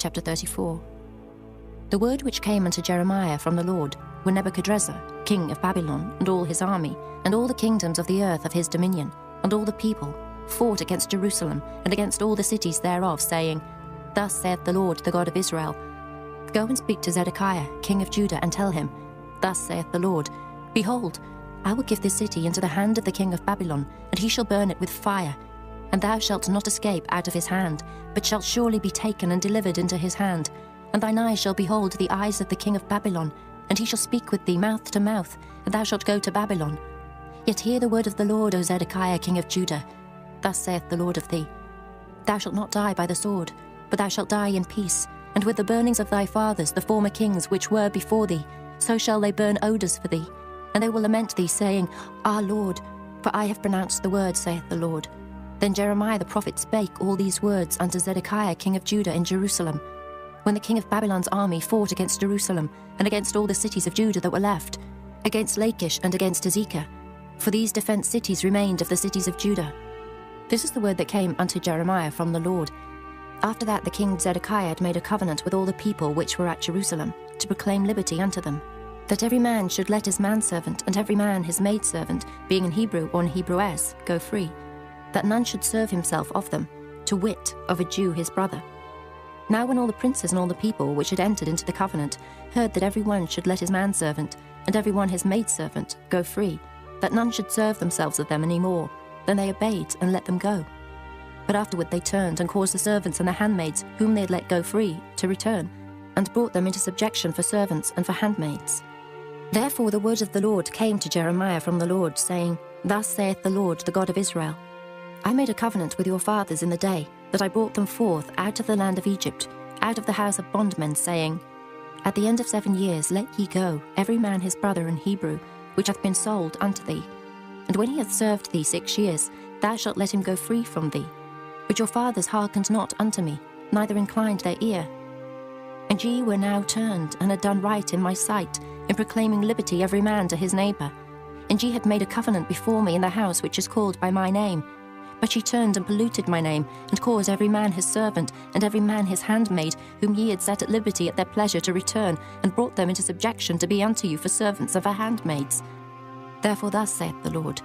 Chapter 34. The word which came unto Jeremiah from the Lord, when Nebuchadrezzar, king of Babylon, and all his army, and all the kingdoms of the earth of his dominion, and all the people, fought against Jerusalem, and against all the cities thereof, saying, Thus saith the Lord, the God of Israel, Go and speak to Zedekiah, king of Judah, and tell him, Thus saith the Lord, Behold, I will give this city into the hand of the king of Babylon, and he shall burn it with fire. And thou shalt not escape out of his hand, but shalt surely be taken and delivered into his hand. And thine eyes shall behold the eyes of the king of Babylon, and he shall speak with thee mouth to mouth, and thou shalt go to Babylon. Yet hear the word of the Lord, O Zedekiah, king of Judah. Thus saith the Lord of thee, Thou shalt not die by the sword, but thou shalt die in peace, and with the burnings of thy fathers, the former kings which were before thee, so shall they burn odours for thee. And they will lament thee, saying, Our Lord, for I have pronounced the word, saith the Lord. Then Jeremiah the prophet spake all these words unto Zedekiah king of Judah in Jerusalem, when the king of Babylon's army fought against Jerusalem, and against all the cities of Judah that were left, against Lachish and against Azekah. For these defenced cities remained of the cities of Judah. This is the word that came unto Jeremiah from the Lord. After that the king Zedekiah had made a covenant with all the people which were at Jerusalem, to proclaim liberty unto them, that every man should let his manservant and every man his maidservant, being an Hebrew or an Hebrewess, go free, that none should serve himself of them, to wit, of a Jew his brother. Now when all the princes and all the people which had entered into the covenant heard that every one should let his manservant and every one his maidservant go free, that none should serve themselves of them any more, then they obeyed and let them go. But afterward they turned and caused the servants and the handmaids whom they had let go free to return, and brought them into subjection for servants and for handmaids. Therefore the word of the Lord came to Jeremiah from the Lord, saying, Thus saith the Lord, the God of Israel, I made a covenant with your fathers in the day that I brought them forth out of the land of Egypt, out of the house of bondmen, saying, At the end of 7 years let ye go, every man his brother in Hebrew, which hath been sold unto thee. And when he hath served thee 6 years, thou shalt let him go free from thee. But your fathers hearkened not unto me, neither inclined their ear. And ye were now turned, and had done right in my sight, in proclaiming liberty every man to his neighbour. And ye had made a covenant before me in the house which is called by my name. But ye turned and polluted my name, and caused every man his servant, and every man his handmaid, whom ye had set at liberty at their pleasure to return, and brought them into subjection to be unto you for servants and for handmaids. Therefore thus saith the Lord,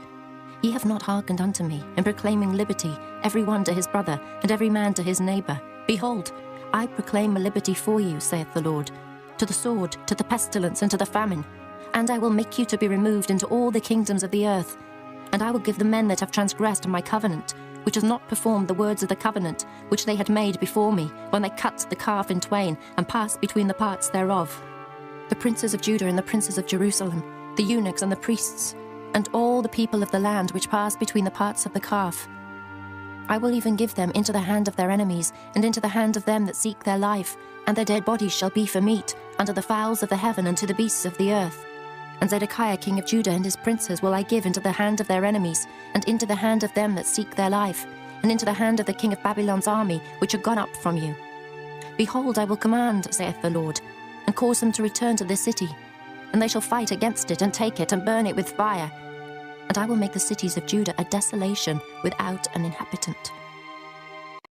Ye have not hearkened unto me, in proclaiming liberty, every one to his brother, and every man to his neighbour. Behold, I proclaim a liberty for you, saith the Lord, to the sword, to the pestilence, and to the famine. And I will make you to be removed into all the kingdoms of the earth. And I will give the men that have transgressed my covenant, which have not performed the words of the covenant, which they had made before me, when they cut the calf in twain, and passed between the parts thereof, the princes of Judah and the princes of Jerusalem, the eunuchs and the priests, and all the people of the land which passed between the parts of the calf. I will even give them into the hand of their enemies, and into the hand of them that seek their life, and their dead bodies shall be for meat, unto the fowls of the heaven and to the beasts of the earth. And Zedekiah king of Judah and his princes will I give into the hand of their enemies, and into the hand of them that seek their life, and into the hand of the king of Babylon's army, which are gone up from you. Behold, I will command, saith the Lord, and cause them to return to this city, and they shall fight against it, and take it, and burn it with fire. And I will make the cities of Judah a desolation without an inhabitant.